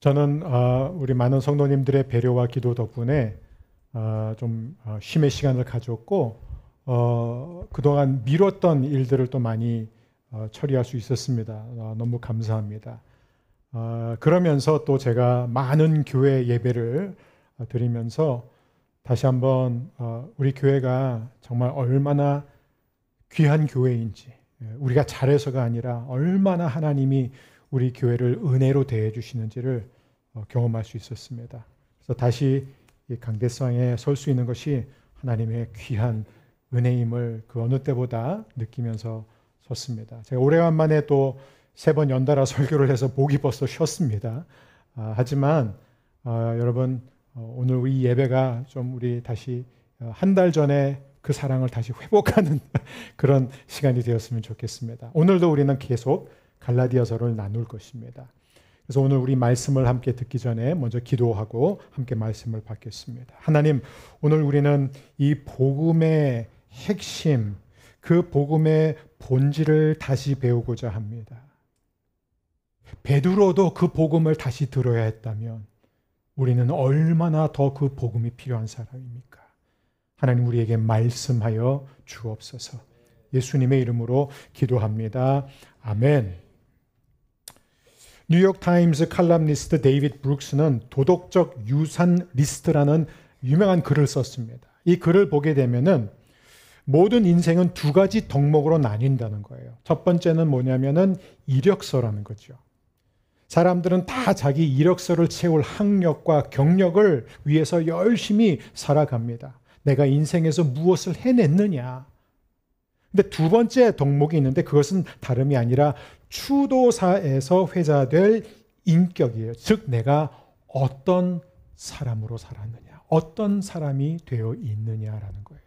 저는 우리 많은 성도님들의 배려와 기도 덕분에 좀 쉼의 시간을 가졌고 그동안 미뤘던 일들을 또 많이 처리할 수 있었습니다. 너무 감사합니다. 그러면서 또 제가 많은 교회 예배를 드리면서 다시 한번 우리 교회가 정말 얼마나 귀한 교회인지, 우리가 잘해서가 아니라 얼마나 하나님이 우리 교회를 은혜로 대해 주시는지를 경험할 수 있었습니다. 그래서 다시 이 강대상에 설 수 있는 것이 하나님의 귀한 은혜임을 그 어느 때보다 느끼면서 섰습니다. 제가 오래간만에 또 3번 연달아 설교를 해서 목이 벌써 쉬었습니다. 하지만 여러분 오늘 이 예배가 좀 우리 다시 한 달 전에 그 사랑을 다시 회복하는 그런 시간이 되었으면 좋겠습니다. 오늘도 우리는 계속 갈라디아서를 나눌 것입니다. 그래서 오늘 우리 말씀을 함께 듣기 전에 먼저 기도하고 함께 말씀을 받겠습니다. 하나님, 오늘 우리는 이 복음의 핵심, 그 복음의 본질을 다시 배우고자 합니다. 베드로도 그 복음을 다시 들어야 했다면 우리는 얼마나 더 그 복음이 필요한 사람입니까? 하나님, 우리에게 말씀하여 주옵소서. 예수님의 이름으로 기도합니다. 아멘. 뉴욕타임스 칼럼니스트 데이빗 브룩스는 도덕적 유산 리스트라는 유명한 글을 썼습니다. 이 글을 보게 되면은 모든 인생은 2가지 덕목으로 나뉜다는 거예요. 첫 번째는 뭐냐면은 이력서라는 거죠. 사람들은 다 자기 이력서를 채울 학력과 경력을 위해서 열심히 살아갑니다. 내가 인생에서 무엇을 해냈느냐. 근데 2번째 덕목이 있는데 그것은 다름이 아니라 추도사에서 회자될 인격이에요. 즉 내가 어떤 사람으로 살았느냐, 어떤 사람이 되어 있느냐라는 거예요.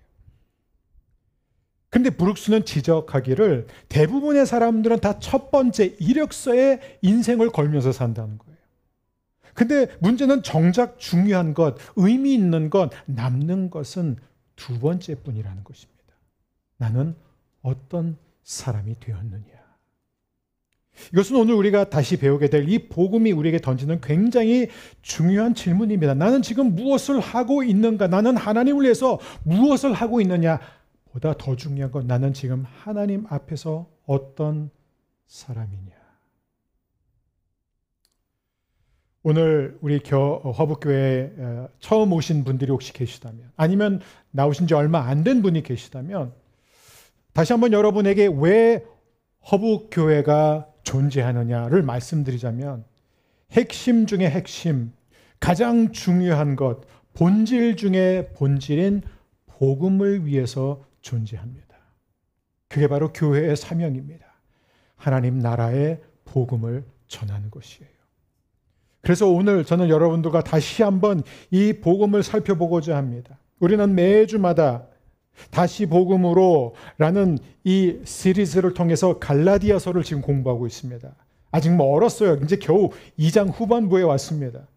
그런데 브룩스는 지적하기를 대부분의 사람들은 다 첫 번째 이력서에 인생을 걸면서 산다는 거예요. 근데 문제는 정작 중요한 것, 의미 있는 것, 남는 것은 2번째 뿐이라는 것입니다. 나는 어떤 사람이 되었느냐. 이것은 오늘 우리가 다시 배우게 될 이 복음이 우리에게 던지는 굉장히 중요한 질문입니다. 나는 지금 무엇을 하고 있는가? 나는 하나님을 위해서 무엇을 하고 있느냐? 보다 더 중요한 건 나는 지금 하나님 앞에서 어떤 사람이냐. 오늘 우리 화북교회에 처음 오신 분들이 혹시 계시다면, 아니면 나오신 지 얼마 안 된 분이 계시다면 다시 한번 여러분에게 왜 허북교회가 존재하느냐를 말씀드리자면 핵심 중에 핵심, 가장 중요한 것, 본질 중에 본질인 복음을 위해서 존재합니다. 그게 바로 교회의 사명입니다. 하나님 나라의 복음을 전하는 것이에요. 그래서 오늘 저는 여러분들과 다시 한번 이 복음을 살펴보고자 합니다. 우리는 매주마다 다시 복음으로 라는 이 시리즈를 통해서 갈라디아서를 지금 공부하고 있습니다. 아직 멀었어요. 이제 겨우 2장 후반부에 왔습니다.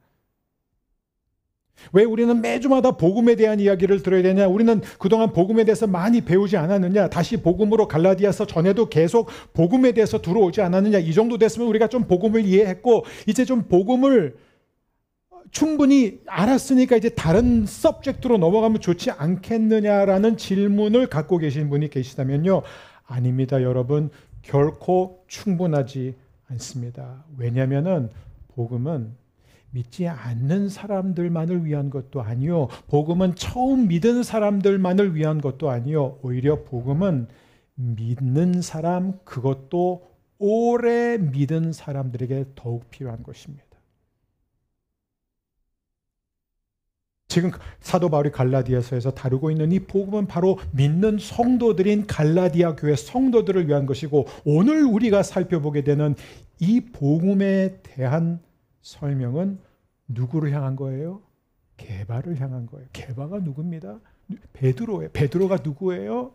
왜 우리는 매주마다 복음에 대한 이야기를 들어야 되냐? 우리는 그동안 복음에 대해서 많이 배우지 않았느냐? 다시 복음으로 갈라디아서 전에도 계속 복음에 대해서 들어오지 않았느냐? 이 정도 됐으면 우리가 좀 복음을 이해했고 이제 좀 복음을 충분히 알았으니까 이제 다른 서브젝트로 넘어가면 좋지 않겠느냐라는 질문을 갖고 계신 분이 계시다면요. 아닙니다, 여러분. 결코 충분하지 않습니다. 왜냐하면은 복음은 믿지 않는 사람들만을 위한 것도 아니요. 복음은 처음 믿은 사람들만을 위한 것도 아니요. 오히려 복음은 믿는 사람, 그것도 오래 믿은 사람들에게 더욱 필요한 것입니다. 지금 사도 바울이 갈라디아서에서 다루고 있는 이 복음은 바로 믿는 성도들인 갈라디아 교회 성도들을 위한 것이고, 오늘 우리가 살펴보게 되는 이 복음에 대한 설명은 누구를 향한 거예요? 게바를 향한 거예요. 게바가 누굽니다? 베드로예요. 베드로가 누구예요?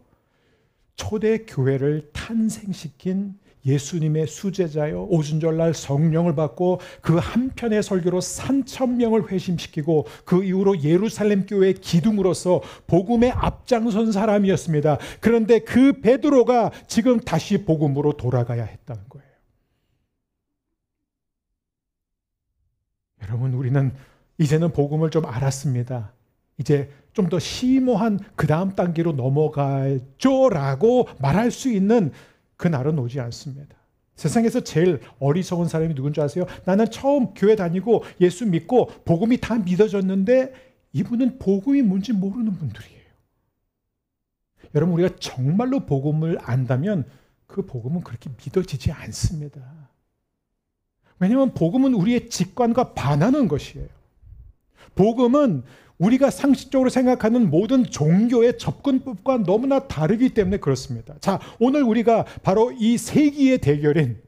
초대 교회를 탄생시킨 예수님의 수제자요, 오순절날 성령을 받고 그 한편의 설교로 3,000명을 회심시키고 그 이후로 예루살렘 교회의 기둥으로서 복음에 앞장선 사람이었습니다. 그런데 그 베드로가 지금 다시 복음으로 돌아가야 했다는 거예요. 여러분, 우리는 이제는 복음을 좀 알았습니다. 이제 좀 더 심오한 그 다음 단계로 넘어가죠라고 말할 수 있는 그날은 오지 않습니다. 세상에서 제일 어리석은 사람이 누군지 아세요? 나는 처음 교회 다니고 예수 믿고 복음이 다 믿어졌는데 이분은 복음이 뭔지 모르는 분들이에요. 여러분, 우리가 정말로 복음을 안다면 그 복음은 그렇게 믿어지지 않습니다. 왜냐하면 복음은 우리의 직관과 반하는 것이에요. 복음은 우리가 상식적으로 생각하는 모든 종교의 접근법과 너무나 다르기 때문에 그렇습니다. 자, 오늘 우리가 바로 이 세기의 대결인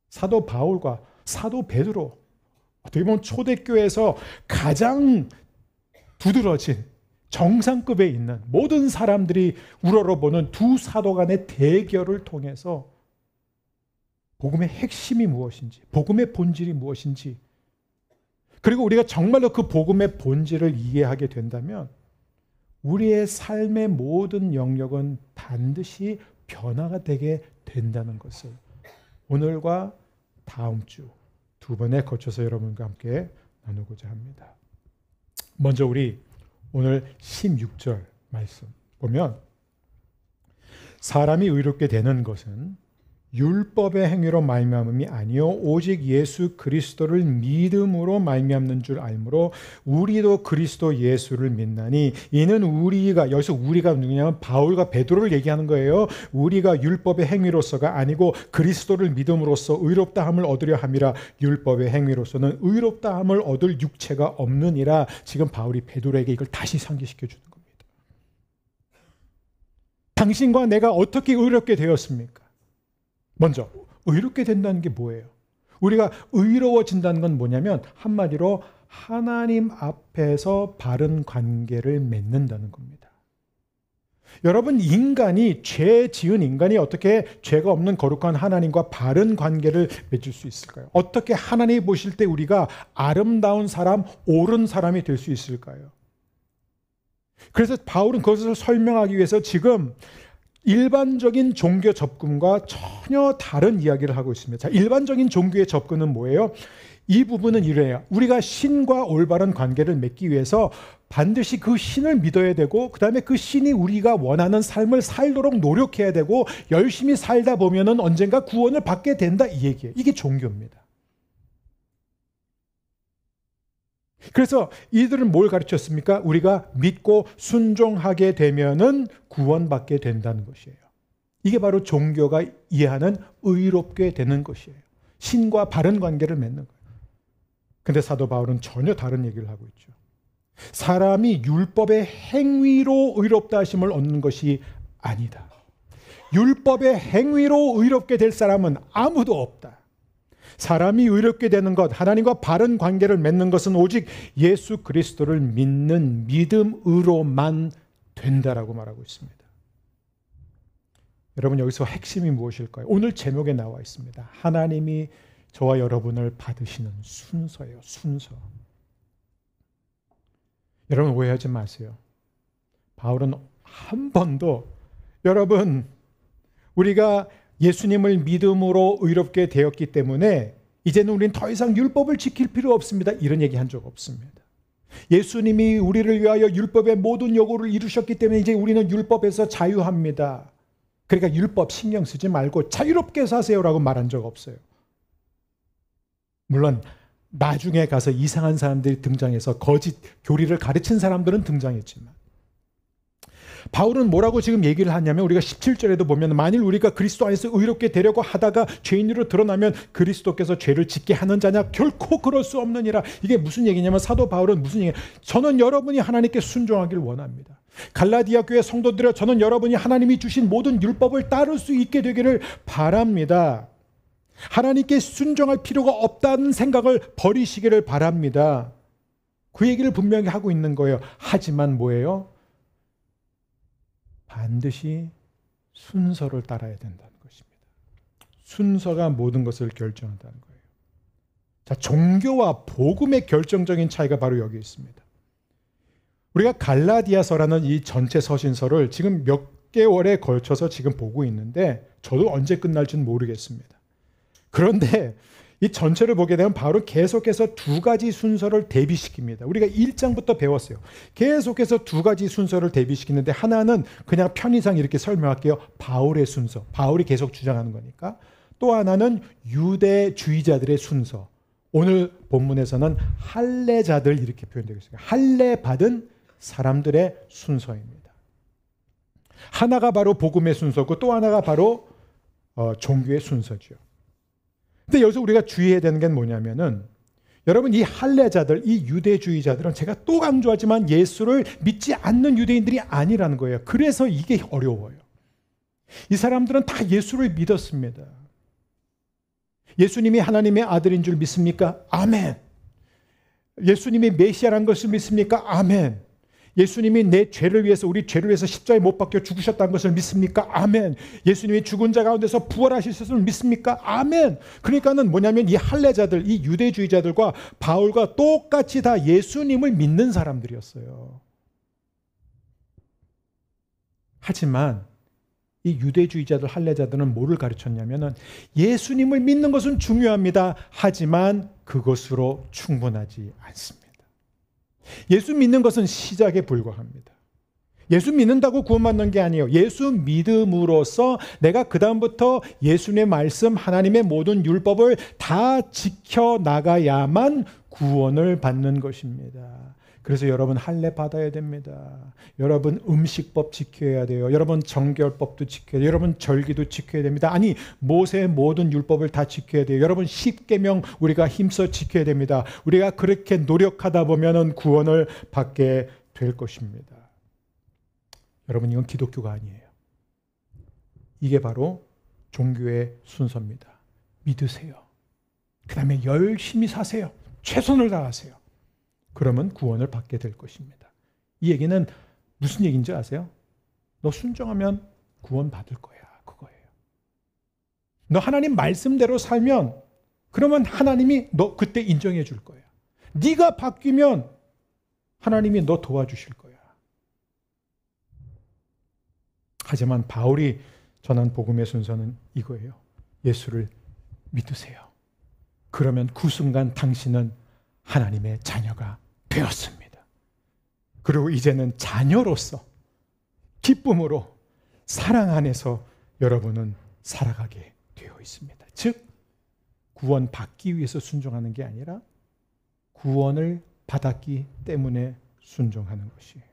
사도 바울과 사도 베드로, 어떻게 보면 초대교회에서 가장 두드러진 정상급에 있는 모든 사람들이 우러러보는 두 사도 간의 대결을 통해서 복음의 핵심이 무엇인지, 복음의 본질이 무엇인지, 그리고 우리가 정말로 그 복음의 본질을 이해하게 된다면 우리의 삶의 모든 영역은 반드시 변화가 되게 된다는 것을 오늘과 다음 주 두 번에 거쳐서 여러분과 함께 나누고자 합니다. 먼저 우리 오늘 16절 말씀 보면, 사람이 의롭게 되는 것은 율법의 행위로 말미암음이 아니요 오직 예수 그리스도를 믿음으로 말미암는 줄 알므로 우리도 그리스도 예수를 믿나니 이는 우리가, 여기서 우리가 누구냐면 바울과 베드로를 얘기하는 거예요. 우리가 율법의 행위로서가 아니고 그리스도를 믿음으로써 의롭다함을 얻으려 함이라. 율법의 행위로서는 의롭다함을 얻을 육체가 없느니라. 지금 바울이 베드로에게 이걸 다시 상기시켜 주는 겁니다. 당신과 내가 어떻게 의롭게 되었습니까? 먼저 의롭게 된다는 게 뭐예요? 우리가 의로워진다는 건 뭐냐면 한마디로 하나님 앞에서 바른 관계를 맺는다는 겁니다. 여러분, 인간이, 죄 지은 인간이 어떻게 죄가 없는 거룩한 하나님과 바른 관계를 맺을 수 있을까요? 어떻게 하나님이 보실 때 우리가 아름다운 사람, 옳은 사람이 될 수 있을까요? 그래서 바울은 그것을 설명하기 위해서 지금 일반적인 종교 접근과 전혀 다른 이야기를 하고 있습니다. 자, 일반적인 종교의 접근은 뭐예요? 이 부분은 이래요. 우리가 신과 올바른 관계를 맺기 위해서 반드시 그 신을 믿어야 되고, 그 다음에 그 신이 우리가 원하는 삶을 살도록 노력해야 되고, 열심히 살다 보면은 언젠가 구원을 받게 된다, 이 얘기예요. 이게 종교입니다. 그래서 이들은 뭘 가르쳤습니까? 우리가 믿고 순종하게 되면은 구원받게 된다는 것이에요. 이게 바로 종교가 이해하는 의롭게 되는 것이에요. 신과 바른 관계를 맺는 거예요. 근데 사도 바울은 전혀 다른 얘기를 하고 있죠. 사람이 율법의 행위로 의롭다 하심을 얻는 것이 아니다. 율법의 행위로 의롭게 될 사람은 아무도 없다. 사람이 의롭게 되는 것, 하나님과 바른 관계를 맺는 것은 오직 예수 그리스도를 믿는 믿음으로만 된다라고 말하고 있습니다. 여러분, 여기서 핵심이 무엇일까요? 오늘 제목에 나와 있습니다. 하나님이 저와 여러분을 받으시는 순서예요. 순서. 여러분, 오해하지 마세요. 바울은 한 번도 여러분, 우리가 예수님을 믿음으로 의롭게 되었기 때문에 이제는 우리는 더 이상 율법을 지킬 필요 없습니다, 이런 얘기 한 적 없습니다. 예수님이 우리를 위하여 율법의 모든 요구를 이루셨기 때문에 이제 우리는 율법에서 자유합니다. 그러니까 율법 신경 쓰지 말고 자유롭게 사세요라고 말한 적 없어요. 물론 나중에 가서 이상한 사람들이 등장해서 거짓 교리를 가르친 사람들은 등장했지만, 바울은 뭐라고 지금 얘기를 하냐면, 우리가 17절에도 보면 만일 우리가 그리스도 안에서 의롭게 되려고 하다가 죄인으로 드러나면 그리스도께서 죄를 짓게 하는 자냐? 결코 그럴 수 없느니라. 이게 무슨 얘기냐면, 사도 바울은 무슨 얘기예요? 저는 여러분이 하나님께 순종하길 원합니다. 갈라디아 교회 성도들여, 저는 여러분이 하나님이 주신 모든 율법을 따를 수 있게 되기를 바랍니다. 하나님께 순종할 필요가 없다는 생각을 버리시기를 바랍니다. 그 얘기를 분명히 하고 있는 거예요. 하지만 뭐예요? 반드시 순서를 따라야 된다는 것입니다. 순서가 모든 것을 결정한다는 거예요. 자, 종교와 복음의 결정적인 차이가 바로 여기 있습니다. 우리가 갈라디아서라는 이 전체 서신서를 지금 몇 개월에 걸쳐서 지금 보고 있는데, 저도 언제 끝날지는 모르겠습니다. 그런데 이 전체를 보게 되면 바울은 계속해서 두 가지 순서를 대비시킵니다. 우리가 1장부터 배웠어요. 계속해서 두 가지 순서를 대비시키는데 하나는 그냥 편의상 이렇게 설명할게요. 바울의 순서. 바울이 계속 주장하는 거니까. 또 하나는 유대주의자들의 순서. 오늘 본문에서는 할례자들 이렇게 표현되고 있습니다. 할례 받은 사람들의 순서입니다. 하나가 바로 복음의 순서고 또 하나가 바로 종교의 순서죠. 근데 여기서 우리가 주의해야 되는 게 뭐냐면은 여러분 이 할례자들, 이 유대주의자들은 제가 또 강조하지만 예수를 믿지 않는 유대인들이 아니라는 거예요. 그래서 이게 어려워요. 이 사람들은 다 예수를 믿었습니다. 예수님이 하나님의 아들인 줄 믿습니까? 아멘. 예수님이 메시아라는 것을 믿습니까? 아멘. 예수님이 내 죄를 위해서 우리 죄를 위해서 십자가에 못 박혀 죽으셨다는 것을 믿습니까? 아멘. 예수님이 죽은 자 가운데서 부활하셨음을 믿습니까? 아멘. 그러니까는 뭐냐면 이 할례자들, 이 유대주의자들과 바울과 똑같이 다 예수님을 믿는 사람들이었어요. 하지만 이 유대주의자들, 할례자들은 뭐를 가르쳤냐면은 예수님을 믿는 것은 중요합니다. 하지만 그것으로 충분하지 않습니다. 예수 믿는 것은 시작에 불과합니다. 예수 믿는다고 구원받는 게 아니에요. 예수 믿음으로써 내가 그다음부터 예수님의 말씀, 하나님의 모든 율법을 다 지켜나가야만 구원을 받는 것입니다. 그래서 여러분 할례 받아야 됩니다. 여러분 음식법 지켜야 돼요. 여러분 정결법도 지켜야 돼요. 여러분 절기도 지켜야 됩니다. 아니 모세의 모든 율법을 다 지켜야 돼요. 여러분 십계명 우리가 힘써 지켜야 됩니다. 우리가 그렇게 노력하다 보면은 구원을 받게 될 것입니다. 여러분 이건 기독교가 아니에요. 이게 바로 종교의 순서입니다. 믿으세요. 그 다음에 열심히 사세요. 최선을 다하세요. 그러면 구원을 받게 될 것입니다. 이 얘기는 무슨 얘기인지 아세요? 너 순종하면 구원 받을 거야. 그거예요. 너 하나님 말씀대로 살면 그러면 하나님이 너 그때 인정해 줄 거야. 네가 바뀌면 하나님이 너 도와주실 거야. 하지만 바울이 전한 복음의 순서는 이거예요. 예수를 믿으세요. 그러면 그 순간 당신은 하나님의 자녀가 되었습니다. 그리고 이제는 자녀로서 기쁨으로 사랑 안에서 여러분은 살아가게 되어 있습니다. 즉 구원 받기 위해서 순종하는 게 아니라 구원을 받았기 때문에 순종하는 것이에요.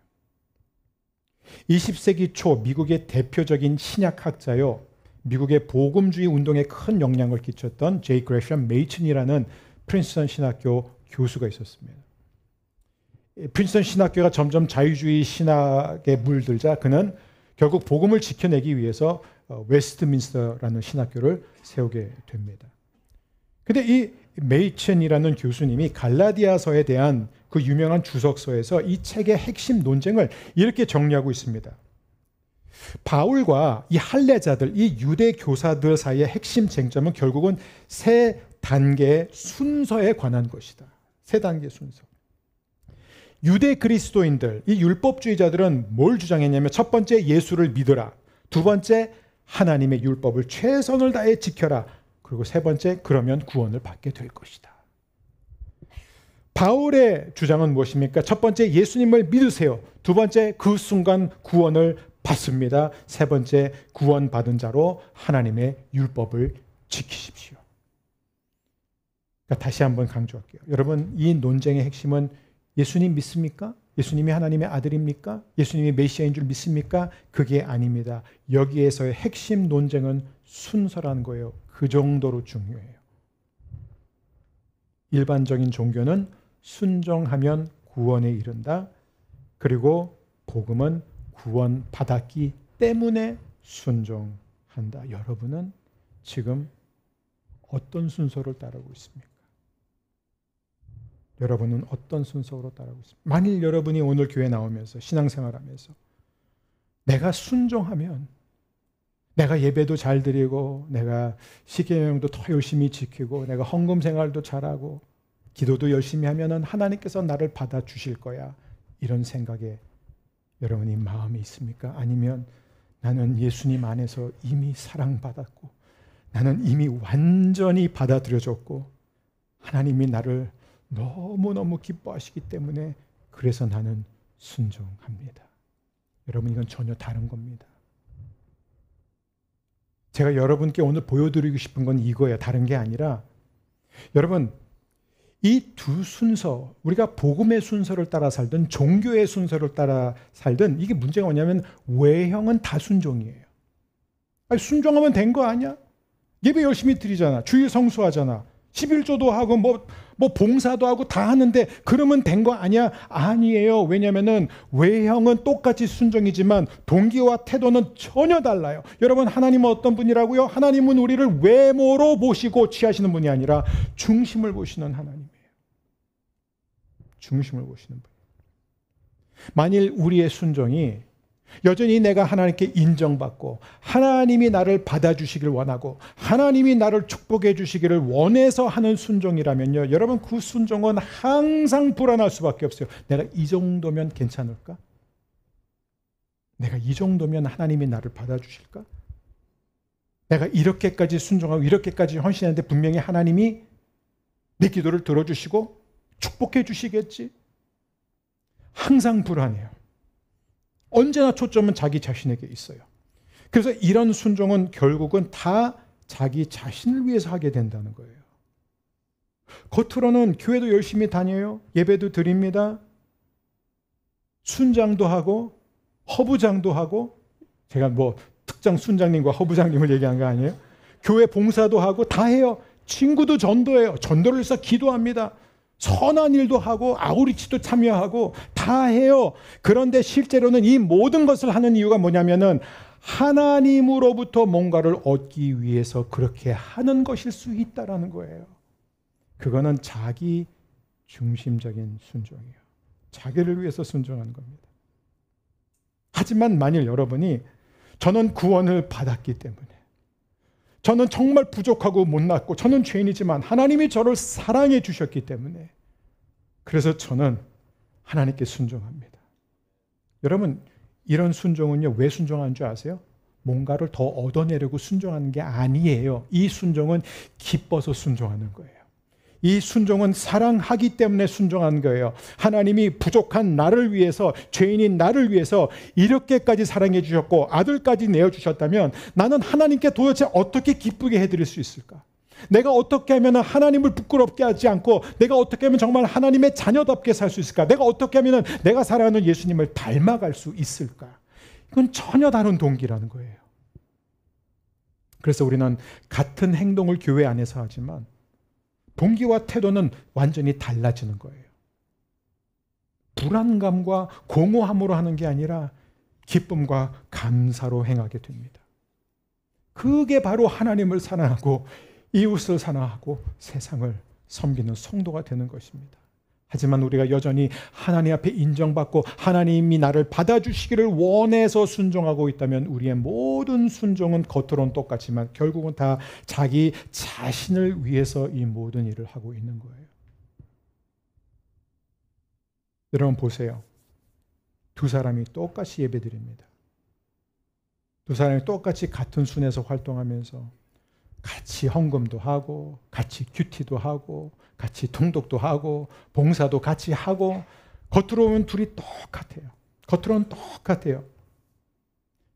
20세기 초 미국의 대표적인 신약학자요. 미국의 복음주의 운동에 큰 영향을 끼쳤던 제이 그레셔엄 메이슨이라는 프린스턴 신학교 교수가 있었습니다. 프린스턴 신학교가 점점 자유주의 신학에 물들자 그는 결국 복음을 지켜내기 위해서 웨스트민스터라는 신학교를 세우게 됩니다. 근데 이 메이첸이라는 교수님이 갈라디아서에 대한 그 유명한 주석서에서 이 책의 핵심 논쟁을 이렇게 정리하고 있습니다. 바울과 이 할례자들, 이 유대 교사들 사이의 핵심 쟁점은 결국은 세 단계의 순서에 관한 것이다. 세 단계 순서. 유대 그리스도인들, 이 율법주의자들은 뭘 주장했냐면 첫 번째 예수를 믿으라. 두 번째 하나님의 율법을 최선을 다해 지켜라. 그리고 세 번째 그러면 구원을 받게 될 것이다. 바울의 주장은 무엇입니까? 첫 번째 예수님을 믿으세요. 두 번째 그 순간 구원을 받습니다. 세 번째 구원받은 자로 하나님의 율법을 지키십시오. 그러니까 다시 한번 강조할게요. 여러분 이 논쟁의 핵심은 예수님 믿습니까? 예수님이 하나님의 아들입니까? 예수님이 메시아인 줄 믿습니까? 그게 아닙니다. 여기에서의 핵심 논쟁은 순서라는 거예요. 그 정도로 중요해요. 일반적인 종교는 순종하면 구원에 이른다. 그리고 복음은 구원받았기 때문에 순종한다. 여러분은 지금 어떤 순서를 따르고 있습니까? 여러분은 어떤 순서로 따르고 있습니까? 만일 여러분이 오늘 교회 나오면서 신앙생활하면서 내가 순종하면 내가 예배도 잘 드리고 내가 십계명도 더 열심히 지키고 내가 헌금 생활도 잘하고 기도도 열심히 하면은 하나님께서 나를 받아주실 거야. 이런 생각에 여러분이 마음이 있습니까? 아니면 나는 예수님 안에서 이미 사랑받았고 나는 이미 완전히 받아들여졌고 하나님이 나를 너무너무 기뻐하시기 때문에 그래서 나는 순종합니다. 여러분, 이건 전혀 다른 겁니다. 제가 여러분께 오늘 보여드리고 싶은 건 이거예요. 다른 게 아니라, 여러분, 이 두 순서, 우리가 복음의 순서를 따라 살든 종교의 순서를 따라 살든 이게 문제가 뭐냐면 외형은 다 순종이에요. 아니, 순종하면 된 거 아니야? 예배 열심히 드리잖아. 주일 성수하잖아. 11조도 하고 뭐 봉사도 하고 다 하는데 그러면 된 거 아니야? 아니에요. 왜냐면은 외형은 똑같이 순종이지만 동기와 태도는 전혀 달라요. 여러분, 하나님은 어떤 분이라고요? 하나님은 우리를 외모로 보시고 취하시는 분이 아니라 중심을 보시는 하나님이에요. 중심을 보시는 분. 만일 우리의 순종이 여전히 내가 하나님께 인정받고 하나님이 나를 받아주시길 원하고 하나님이 나를 축복해 주시기를 원해서 하는 순종이라면요, 여러분, 그 순종은 항상 불안할 수밖에 없어요. 내가 이 정도면 괜찮을까? 내가 이 정도면 하나님이 나를 받아주실까? 내가 이렇게까지 순종하고 이렇게까지 헌신하는데 분명히 하나님이 내 기도를 들어주시고 축복해 주시겠지? 항상 불안해요. 언제나 초점은 자기 자신에게 있어요. 그래서 이런 순종은 결국은 다 자기 자신을 위해서 하게 된다는 거예요. 겉으로는 교회도 열심히 다녀요. 예배도 드립니다. 순장도 하고 허부장도 하고, 제가 뭐 특정 순장님과 허부장님을 얘기한 거 아니에요? 교회 봉사도 하고 다 해요. 친구도 전도해요. 전도를 해서 기도합니다. 선한 일도 하고 아우리치도 참여하고 다 해요. 그런데 실제로는 이 모든 것을 하는 이유가 뭐냐면은 하나님으로부터 뭔가를 얻기 위해서 그렇게 하는 것일 수 있다라는 거예요. 그거는 자기 중심적인 순종이에요. 자기를 위해서 순종하는 겁니다. 하지만 만일 여러분이 저는 구원을 받았기 때문에, 저는 정말 부족하고 못났고 저는 죄인이지만 하나님이 저를 사랑해 주셨기 때문에 그래서 저는 하나님께 순종합니다. 여러분, 이런 순종은요, 왜 순종하는 줄 아세요? 뭔가를 더 얻어내려고 순종하는 게 아니에요. 이 순종은 기뻐서 순종하는 거예요. 이 순종은 사랑하기 때문에 순종하는 거예요. 하나님이 부족한 나를 위해서, 죄인인 나를 위해서 이렇게까지 사랑해 주셨고 아들까지 내어주셨다면 나는 하나님께 도대체 어떻게 기쁘게 해드릴 수 있을까? 내가 어떻게 하면 하나님을 부끄럽게 하지 않고 내가 어떻게 하면 정말 하나님의 자녀답게 살 수 있을까? 내가 어떻게 하면 내가 사랑하는 예수님을 닮아갈 수 있을까? 이건 전혀 다른 동기라는 거예요. 그래서 우리는 같은 행동을 교회 안에서 하지만 동기와 태도는 완전히 달라지는 거예요. 불안감과 공허함으로 하는 게 아니라 기쁨과 감사로 행하게 됩니다. 그게 바로 하나님을 사랑하고 이웃을 사랑하고 세상을 섬기는 성도가 되는 것입니다. 하지만 우리가 여전히 하나님 앞에 인정받고 하나님이 나를 받아주시기를 원해서 순종하고 있다면 우리의 모든 순종은 겉으로는 똑같지만 결국은 다 자기 자신을 위해서 이 모든 일을 하고 있는 거예요. 여러분 보세요. 두 사람이 똑같이 예배드립니다. 두 사람이 똑같이 같은 순에서 활동하면서 같이 헌금도 하고 같이 큐티도 하고 같이 통독도 하고 봉사도 같이 하고 겉으로 보면 둘이 똑같아요. 겉으로는 똑같아요.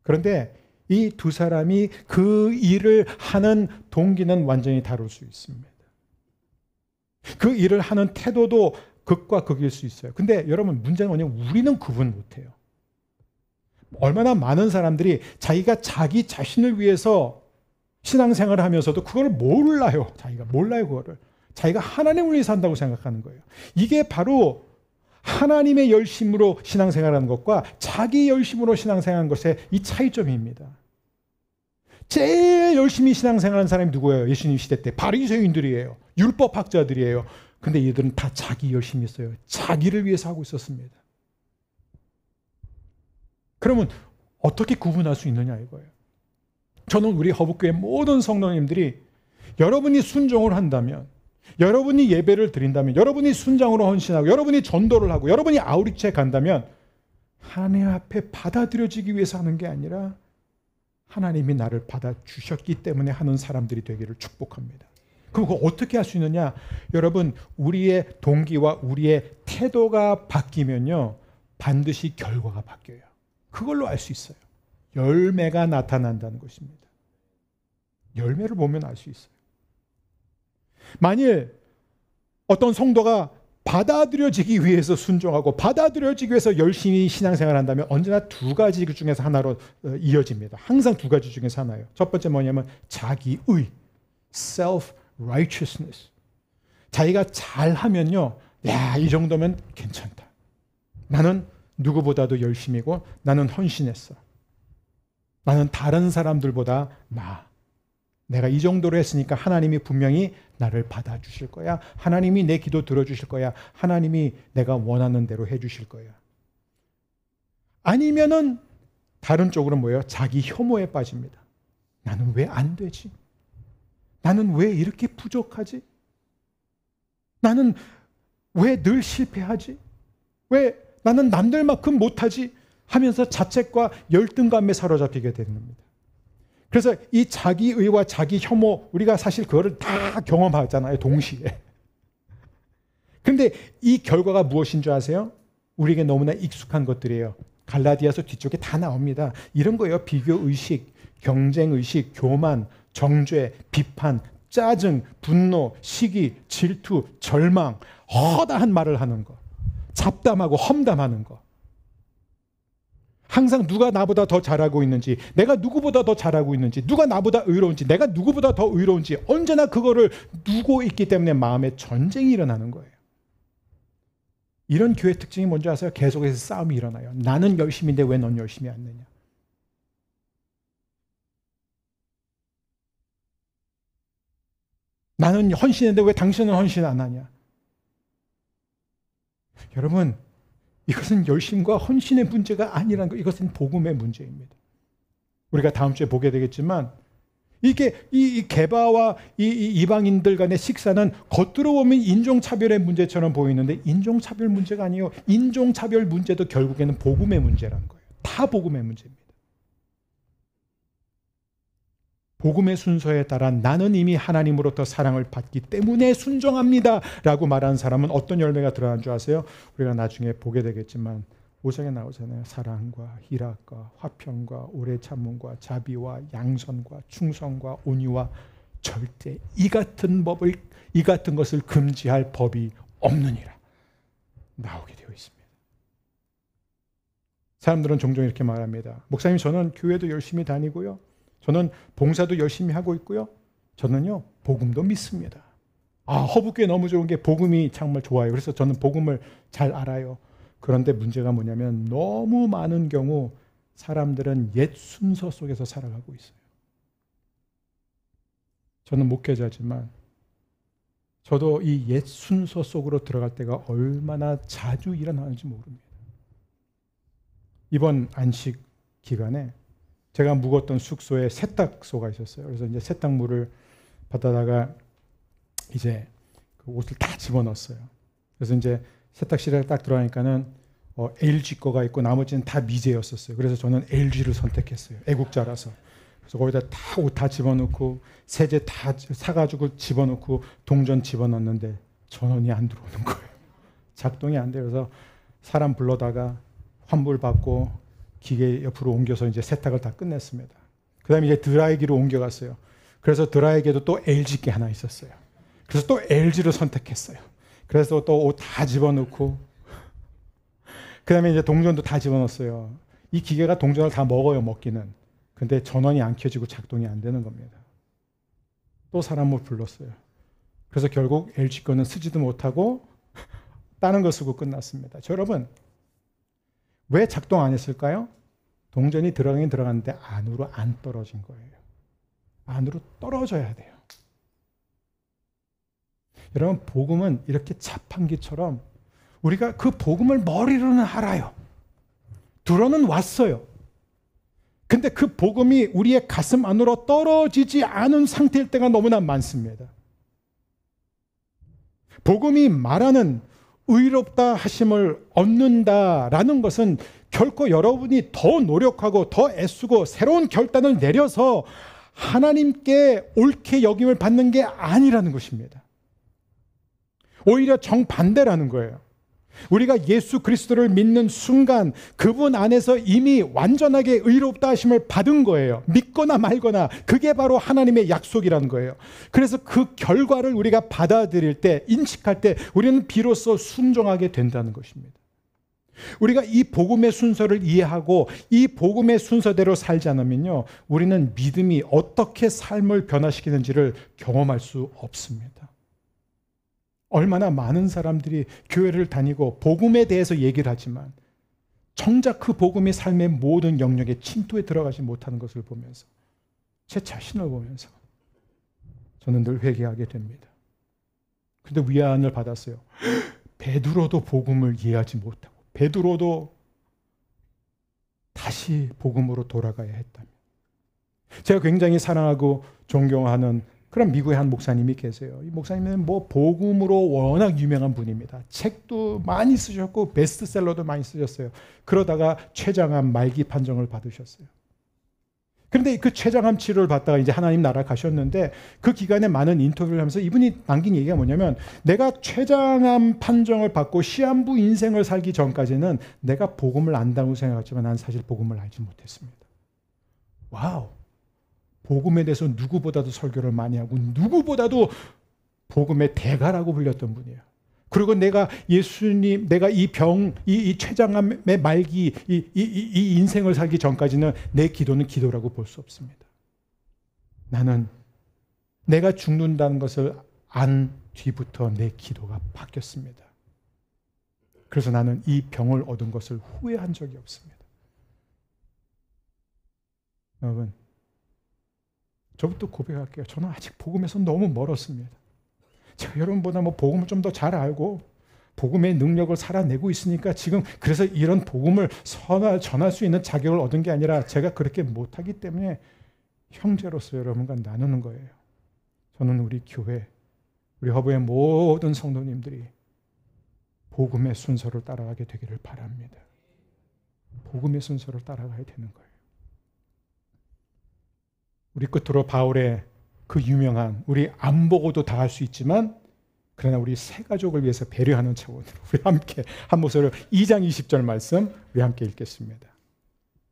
그런데 이 두 사람이 그 일을 하는 동기는 완전히 다를 수 있습니다. 그 일을 하는 태도도 극과 극일 수 있어요. 근데 여러분 문제는 뭐냐면 우리는 구분 못해요. 얼마나 많은 사람들이 자기가 자기 자신을 위해서 신앙생활을 하면서도 그걸 몰라요. 자기가 몰라요. 그거를. 자기가 하나님을 위해서 한다고 생각하는 거예요. 이게 바로 하나님의 열심으로 신앙생활하는 것과 자기 열심으로 신앙생활하는 것의 이 차이점입니다. 제일 열심히 신앙생활하는 사람이 누구예요? 예수님 시대 때 바리새인들이에요. 율법학자들이에요. 근데 이들은 다 자기 열심히 했어요. 자기를 위해서 하고 있었습니다. 그러면 어떻게 구분할 수 있느냐 이거예요. 저는 우리 허북교회 모든 성도님들이 여러분이 순종을 한다면, 여러분이 예배를 드린다면, 여러분이 순장으로 헌신하고, 여러분이 전도를 하고, 여러분이 아우리치에 간다면 하나님 앞에 받아들여지기 위해서 하는 게 아니라 하나님이 나를 받아주셨기 때문에 하는 사람들이 되기를 축복합니다. 그럼 그거 어떻게 할 수 있느냐? 여러분, 우리의 동기와 우리의 태도가 바뀌면요, 반드시 결과가 바뀌어요. 그걸로 알 수 있어요. 열매가 나타난다는 것입니다. 열매를 보면 알 수 있어요. 만일 어떤 성도가 받아들여지기 위해서 순종하고 받아들여지기 위해서 열심히 신앙생활을 한다면 언제나 두 가지 그 중에서 하나로 이어집니다. 항상 두 가지 중에서 하나예요. 첫 번째 뭐냐면 자기의, self-righteousness. 자기가 잘하면요, 야, 이 정도면 괜찮다. 나는 누구보다도 열심이고 나는 헌신했어. 나는 다른 사람들보다 나아. 내가 이 정도로 했으니까 하나님이 분명히 나를 받아주실 거야. 하나님이 내 기도 들어주실 거야. 하나님이 내가 원하는 대로 해주실 거야. 아니면은 다른 쪽으로 뭐예요? 자기 혐오에 빠집니다. 나는 왜 안 되지? 나는 왜 이렇게 부족하지? 나는 왜 늘 실패하지? 왜 나는 남들만큼 못하지? 하면서 자책과 열등감에 사로잡히게 되는 겁니다. 그래서 이 자기의와 자기 혐오, 우리가 사실 그거를 다 경험하잖아요, 동시에. 그런데 이 결과가 무엇인 줄 아세요? 우리에게 너무나 익숙한 것들이에요. 갈라디아서 뒤쪽에 다 나옵니다. 이런 거예요. 비교의식, 경쟁의식, 교만, 정죄, 비판, 짜증, 분노, 시기, 질투, 절망, 허다한 말을 하는 거, 잡담하고 험담하는 거. 항상 누가 나보다 더 잘하고 있는지, 내가 누구보다 더 잘하고 있는지, 누가 나보다 의로운지, 내가 누구보다 더 의로운지 언제나 그거를 두고 있기 때문에 마음에 전쟁이 일어나는 거예요. 이런 교회 특징이 뭔지 아세요? 계속해서 싸움이 일어나요. 나는 열심인데 왜 넌 열심히 안 내냐? 나는 헌신했는데 왜 당신은 헌신 안 하냐? 여러분, 이것은 열심과 헌신의 문제가 아니라는 거, 이것은 복음의 문제입니다. 우리가 다음 주에 보게 되겠지만, 이게 이 게바와 이 이방인들 간의 식사는 겉으로 보면 인종차별의 문제처럼 보이는데 인종차별 문제가 아니에요. 인종차별 문제도 결국에는 복음의 문제라는 거예요. 다 복음의 문제입니다. 복음의 순서에 따라 나는 이미 하나님으로부터 사랑을 받기 때문에 순종합니다 라고 말하는 사람은 어떤 열매가 드러나는 줄 아세요? 우리가 나중에 보게 되겠지만 5장에 나오잖아요. 사랑과 희락과 화평과 오래 참음과 자비와 양선과 충성과 온유와 절제, 이 같은 것을 금지할 법이 없느니라 나오게 되어 있습니다. 사람들은 종종 이렇게 말합니다. 목사님, 저는 교회도 열심히 다니고요, 저는 봉사도 열심히 하고 있고요, 저는요 복음도 믿습니다. 허북교회 너무 좋은 게 복음이 정말 좋아요. 그래서 저는 복음을 잘 알아요. 그런데 문제가 뭐냐면 너무 많은 경우 사람들은 옛 순서 속에서 살아가고 있어요. 저는 목회자지만 저도 이 옛 순서 속으로 들어갈 때가 얼마나 자주 일어나는지 모릅니다. 이번 안식 기간에 제가 묵었던 숙소에 세탁소가 있었어요. 그래서 이제 세탁물을 받아다가 이제 그 옷을 다 집어넣었어요. 그래서 이제 세탁실에 딱 들어가니까는 LG 거가 있고 나머지는 다 미제였었어요. 그래서 저는 LG를 선택했어요. 애국자라서. 그래서 거기다 다 옷 다 집어넣고 세제 다 사가지고 집어넣고 동전 집어넣는데 전원이 안 들어오는 거예요. 작동이 안 돼요. 그래서 사람 불러다가 환불받고 기계 옆으로 옮겨서 이제 세탁을 다 끝냈습니다. 그 다음에 이제 드라이기로 옮겨갔어요. 그래서 드라이기에도 또 LG게 하나 있었어요. 그래서 또 LG를 선택했어요. 그래서 또 옷 다 집어넣고 그 다음에 이제 동전도 다 집어넣었어요. 이 기계가 동전을 다 먹어요, 먹기는. 근데 전원이 안 켜지고 작동이 안 되는 겁니다. 또 사람을 불렀어요. 그래서 결국 LG 거는 쓰지도 못하고 다른 거 쓰고 끝났습니다. 여러분, 왜 작동 안 했을까요? 동전이 들어가긴 들어갔는데 안으로 안 떨어진 거예요. 안으로 떨어져야 돼요. 여러분, 복음은 이렇게 자판기처럼 우리가 그 복음을 머리로는 알아요. 들어는 왔어요. 근데 그 복음이 우리의 가슴 안으로 떨어지지 않은 상태일 때가 너무나 많습니다. 복음이 말하는 의롭다 하심을 얻는다라는 것은 결코 여러분이 더 노력하고 더 애쓰고 새로운 결단을 내려서 하나님께 옳게 여김을 받는 게 아니라는 것입니다. 오히려 정반대라는 거예요. 우리가 예수 그리스도를 믿는 순간 그분 안에서 이미 완전하게 의롭다 하심을 받은 거예요. 믿거나 말거나 그게 바로 하나님의 약속이라는 거예요. 그래서 그 결과를 우리가 받아들일 때, 인식할 때 우리는 비로소 순종하게 된다는 것입니다. 우리가 이 복음의 순서를 이해하고 이 복음의 순서대로 살지 않으면요, 우리는 믿음이 어떻게 삶을 변화시키는지를 경험할 수 없습니다. 얼마나 많은 사람들이 교회를 다니고 복음에 대해서 얘기를 하지만 정작 그 복음이 삶의 모든 영역에 침투해 들어가지 못하는 것을 보면서, 제 자신을 보면서 저는 늘 회개하게 됩니다. 그런데 위안을 받았어요. 베드로도 복음을 이해하지 못하고 베드로도 다시 복음으로 돌아가야 했다면. 제가 굉장히 사랑하고 존경하는 그런 미국의 한 목사님이 계세요. 이 목사님은 복음으로 워낙 유명한 분입니다. 책도 많이 쓰셨고 베스트셀러도 많이 쓰셨어요. 그러다가 췌장암 말기 판정을 받으셨어요. 그런데 그 췌장암 치료를 받다가 이제 하나님 나라 가셨는데, 그 기간에 많은 인터뷰를 하면서 이분이 남긴 얘기가 뭐냐면, 내가 췌장암 판정을 받고 시한부 인생을 살기 전까지는 내가 복음을 안다고 생각했지만 난 사실 복음을 알지 못했습니다. 와우! 복음에 대해서 누구보다도 설교를 많이 하고 누구보다도 복음의 대가라고 불렸던 분이에요. 그리고 내가 예수님, 내가 이 췌장암의 말기, 이 인생을 살기 전까지는 내 기도는 기도라고 볼 수 없습니다. 나는 내가 죽는다는 것을 안 뒤부터 내 기도가 바뀌었습니다. 그래서 나는 이 병을 얻은 것을 후회한 적이 없습니다. 여러분, 저부터 고백할게요. 저는 아직 복음에서 너무 멀었습니다. 제가 여러분보다 복음을 좀 더 잘 알고 복음의 능력을 살아내고 있으니까 지금 그래서 이런 복음을 전할 수 있는 자격을 얻은 게 아니라 제가 그렇게 못하기 때문에 형제로서 여러분과 나누는 거예요. 저는 우리 교회, 우리 허브의 모든 성도님들이 복음의 순서를 따라가게 되기를 바랍니다. 복음의 순서를 따라가야 되는 거예요. 우리 끝으로 바울의 그 유명한, 우리 안 보고도 다 할 수 있지만 그러나 우리 세 가족을 위해서 배려하는 차원으로 우리 함께 한 목소리로 2장 20절 말씀 우리 함께 읽겠습니다.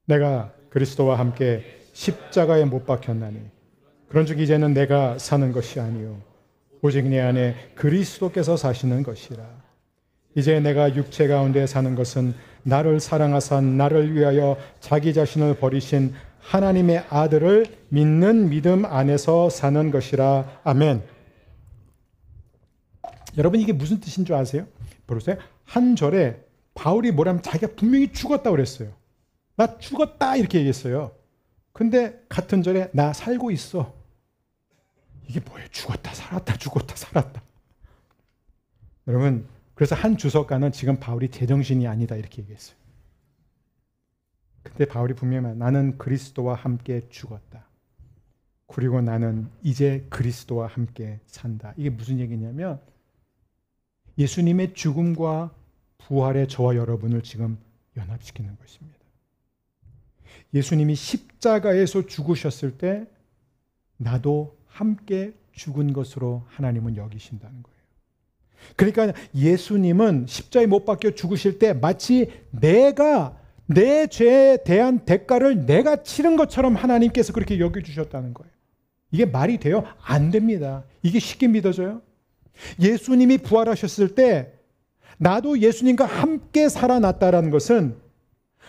내가 그리스도와 함께 십자가에 못 박혔나니 그런즉 이제는 내가 사는 것이 아니요 오직 내 안에 그리스도께서 사시는 것이라. 이제 내가 육체 가운데 사는 것은 나를 사랑하사 나를 위하여 자기 자신을 버리신 하나님의 아들을 믿는 믿음 안에서 사는 것이라. 아멘. 여러분, 이게 무슨 뜻인 줄 아세요? 보세요. 한 절에 바울이 뭐라면 자기가 분명히 죽었다고 그랬어요. 나 죽었다 이렇게 얘기했어요. 근데 같은 절에 나 살고 있어. 이게 뭐예요? 죽었다 살았다 죽었다 살았다. 여러분, 그래서 한 주석가는 지금 바울이 제정신이 아니다 이렇게 얘기했어요. 근데 바울이 분명히 나는 그리스도와 함께 죽었다. 그리고 나는 이제 그리스도와 함께 산다. 이게 무슨 얘기냐면 예수님의 죽음과 부활의 저와 여러분을 지금 연합시키는 것입니다. 예수님이 십자가에서 죽으셨을 때 나도 함께 죽은 것으로 하나님은 여기신다는 거예요. 그러니까 예수님은 십자가에 못 박혀 죽으실 때 마치 내가 내 죄에 대한 대가를 내가 치른 것처럼 하나님께서 그렇게 여겨주셨다는 거예요. 이게 말이 돼요? 안 됩니다. 이게 쉽게 믿어져요? 예수님이 부활하셨을 때 나도 예수님과 함께 살아났다는 것은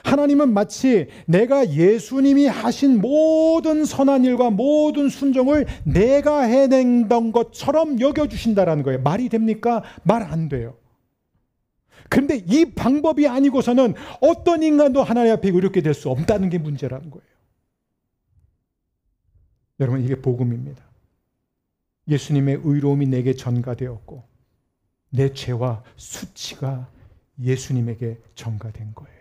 하나님은 마치 내가 예수님이 하신 모든 선한 일과 모든 순종을 내가 해낸던 것처럼 여겨주신다는 거예요. 말이 됩니까? 말 안 돼요. 그런데 이 방법이 아니고서는 어떤 인간도 하나님 앞에 의롭게 될 수 없다는 게 문제라는 거예요. 여러분, 이게 복음입니다. 예수님의 의로움이 내게 전가되었고 내 죄와 수치가 예수님에게 전가된 거예요.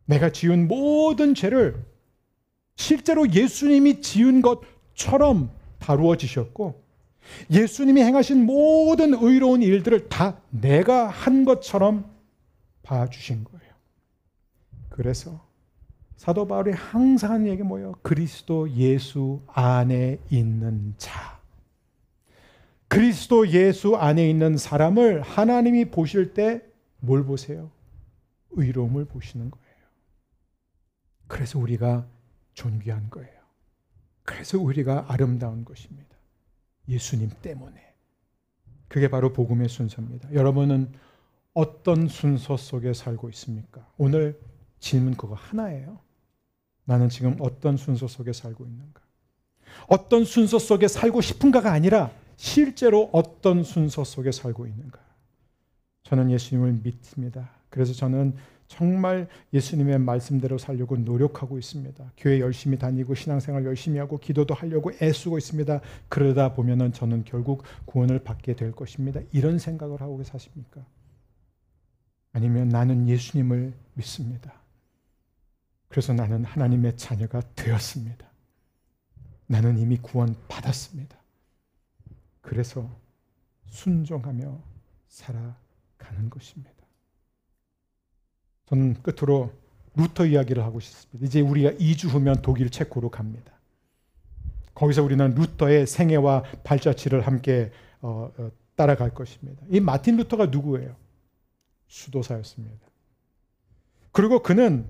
내가 지은 모든 죄를 실제로 예수님이 지은 것처럼 다루어지셨고 예수님이 행하신 모든 의로운 일들을 다 내가 한 것처럼 봐주신 거예요. 그래서 사도 바울이 항상 하는 얘기 뭐예요? 그리스도 예수 안에 있는 자. 그리스도 예수 안에 있는 사람을 하나님이 보실 때 뭘 보세요? 의로움을 보시는 거예요. 그래서 우리가 존귀한 거예요. 그래서 우리가 아름다운 것입니다. 예수님 때문에. 그게 바로 복음의 순서입니다. 여러분은 어떤 순서 속에 살고 있습니까? 오늘 질문 그거 하나예요. 나는 지금 어떤 순서 속에 살고 있는가? 어떤 순서 속에 살고 싶은가가 아니라 실제로 어떤 순서 속에 살고 있는가? 저는 예수님을 믿습니다. 그래서 저는 정말 예수님의 말씀대로 살려고 노력하고 있습니다. 교회 열심히 다니고 신앙생활 열심히 하고 기도도 하려고 애쓰고 있습니다. 그러다 보면은 저는 결국 구원을 받게 될 것입니다. 이런 생각을 하고 사십니까? 아니면 나는 예수님을 믿습니다. 그래서 나는 하나님의 자녀가 되었습니다. 나는 이미 구원 받았습니다. 그래서 순종하며 살아가는 것입니다. 저는 끝으로 루터 이야기를 하고 싶습니다. 이제 우리가 2주 후면 독일 체코로 갑니다. 거기서 우리는 루터의 생애와 발자취를 함께 따라갈 것입니다. 이 마틴 루터가 누구예요? 수도사였습니다. 그리고 그는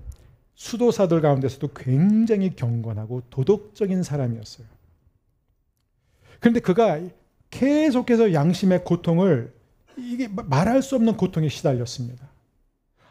수도사들 가운데서도 굉장히 경건하고 도덕적인 사람이었어요. 그런데 그가 계속해서 양심의 고통을, 이게 말할 수 없는 고통에 시달렸습니다.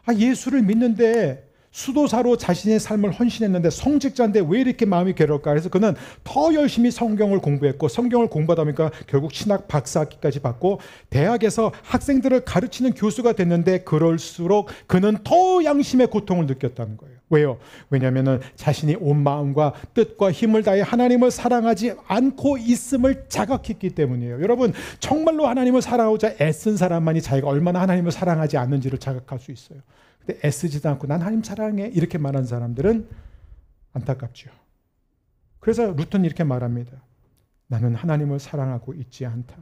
예수를 믿는데 수도사로 자신의 삶을 헌신했는데 성직자인데 왜 이렇게 마음이 괴로울까? 그래서 그는 더 열심히 성경을 공부했고 성경을 공부하다 보니까 결국 신학 박사학위까지 받고 대학에서 학생들을 가르치는 교수가 됐는데 그럴수록 그는 더 양심의 고통을 느꼈다는 거예요. 왜요? 왜냐하면 자신이 온 마음과 뜻과 힘을 다해 하나님을 사랑하지 않고 있음을 자각했기 때문이에요. 여러분, 정말로 하나님을 사랑하고자 애쓴 사람만이 자기가 얼마나 하나님을 사랑하지 않는지를 자각할 수 있어요. 근데 애쓰지도 않고 난 하나님 사랑해 이렇게 말하는 사람들은 안타깝죠. 그래서 루터는 이렇게 말합니다. 나는 하나님을 사랑하고 있지 않다.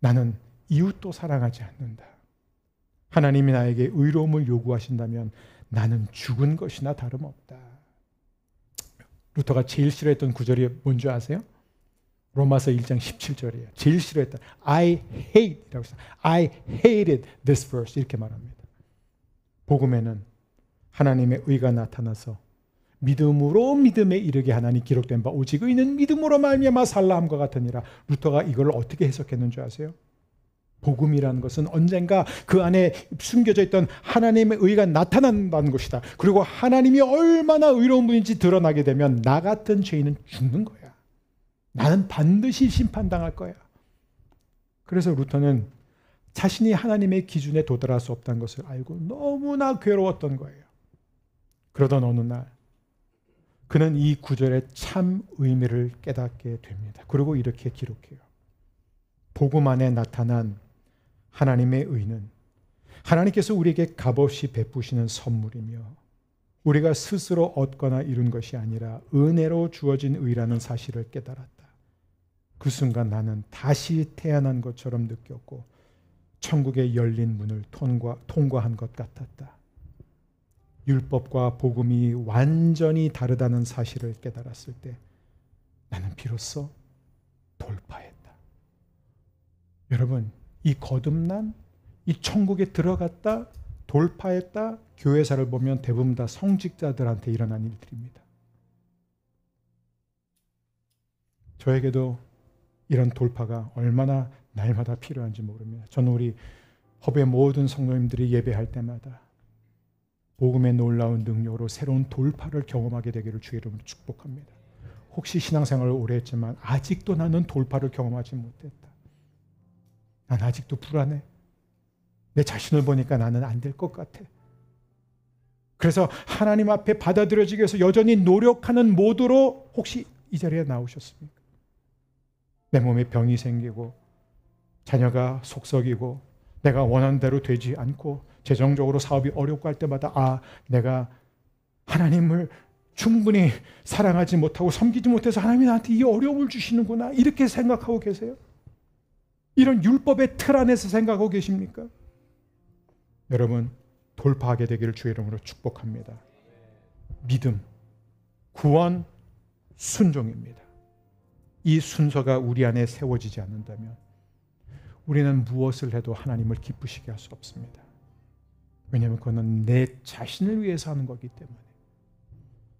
나는 이웃도 사랑하지 않는다. 하나님이 나에게 의로움을 요구하신다면 나는 죽은 것이나 다름없다. 루터가 제일 싫어했던 구절이 뭔지 아세요? 로마서 1장 17절이에요. 제일 싫어했다. I hate 이라고 했어요. I hated this verse 이렇게 말합니다. 복음에는 하나님의 의가 나타나서 믿음으로 믿음에 이르게 하나니 기록된 바 오직 의는 믿음으로 말미암아 살라 함과 같으니라. 루터가 이걸 어떻게 해석했는 줄 아세요? 복음이라는 것은 언젠가 그 안에 숨겨져 있던 하나님의 의가 나타난다는 것이다. 그리고 하나님이 얼마나 의로운 분인지 드러나게 되면 나 같은 죄인은 죽는 거야. 나는 반드시 심판당할 거야. 그래서 루터는 자신이 하나님의 기준에 도달할 수 없다는 것을 알고 너무나 괴로웠던 거예요. 그러던 어느 날 그는 이 구절의 참 의미를 깨닫게 됩니다. 그리고 이렇게 기록해요. 복음 안에 나타난 하나님의 의는 하나님께서 우리에게 값없이 베푸시는 선물이며 우리가 스스로 얻거나 이룬 것이 아니라 은혜로 주어진 의라는 사실을 깨달았다. 그 순간 나는 다시 태어난 것처럼 느꼈고 천국의 열린 문을 통과한 것 같았다. 율법과 복음이 완전히 다르다는 사실을 깨달았을 때 나는 비로소 돌파했다. 여러분, 이 거듭난, 이 천국에 들어갔다, 돌파했다, 교회사를 보면 대부분 다 성직자들한테 일어난 일들입니다. 저에게도 이런 돌파가 얼마나 날마다 필요한지 모릅니다. 저는 우리 허브의 모든 성도님들이 예배할 때마다 복음의 놀라운 능력으로 새로운 돌파를 경험하게 되기를 주의 이름으로 축복합니다. 혹시 신앙생활을 오래 했지만 아직도 나는 돌파를 경험하지 못했다. 난 아직도 불안해. 내 자신을 보니까 나는 안 될 것 같아. 그래서 하나님 앞에 받아들여지기 위해서 여전히 노력하는 모드로 혹시 이 자리에 나오셨습니까? 내 몸에 병이 생기고 자녀가 속썩이고 내가 원하는 대로 되지 않고 재정적으로 사업이 어렵고 할 때마다 내가 하나님을 충분히 사랑하지 못하고 섬기지 못해서 하나님이 나한테 이 어려움을 주시는구나 이렇게 생각하고 계세요? 이런 율법의 틀 안에서 생각하고 계십니까? 여러분, 돌파하게 되기를 주의 이름으로 축복합니다. 믿음, 구원, 순종입니다. 이 순서가 우리 안에 세워지지 않는다면 우리는 무엇을 해도 하나님을 기쁘시게 할 수 없습니다. 왜냐하면 그거는 내 자신을 위해서 하는 거기 때문에.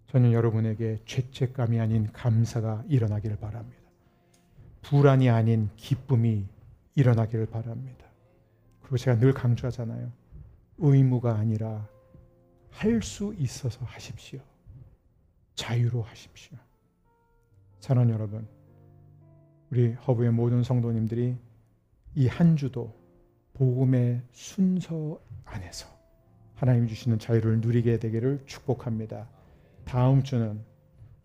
저는 여러분에게 죄책감이 아닌 감사가 일어나기를 바랍니다. 불안이 아닌 기쁨이 일어나기를 바랍니다. 그리고 제가 늘 강조하잖아요. 의무가 아니라 할 수 있어서 하십시오. 자유로 하십시오. 사랑하는 여러분, 우리 허브의 모든 성도님들이 이 한 주도 복음의 순서 안에서 하나님이 주시는 자유를 누리게 되기를 축복합니다. 다음 주는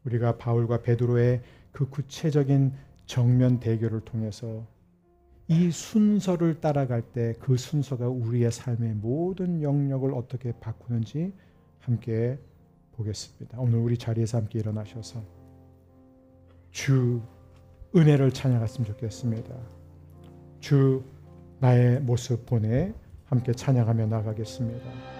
우리가 바울과 베드로의 그 구체적인 정면 대결을 통해서 이 순서를 따라갈 때 그 순서가 우리의 삶의 모든 영역을 어떻게 바꾸는지 함께 보겠습니다. 오늘 우리 자리에서 함께 일어나셔서 주 은혜를 찬양했으면 좋겠습니다. 주 나의 모습 보내 함께 찬양하며 나가겠습니다.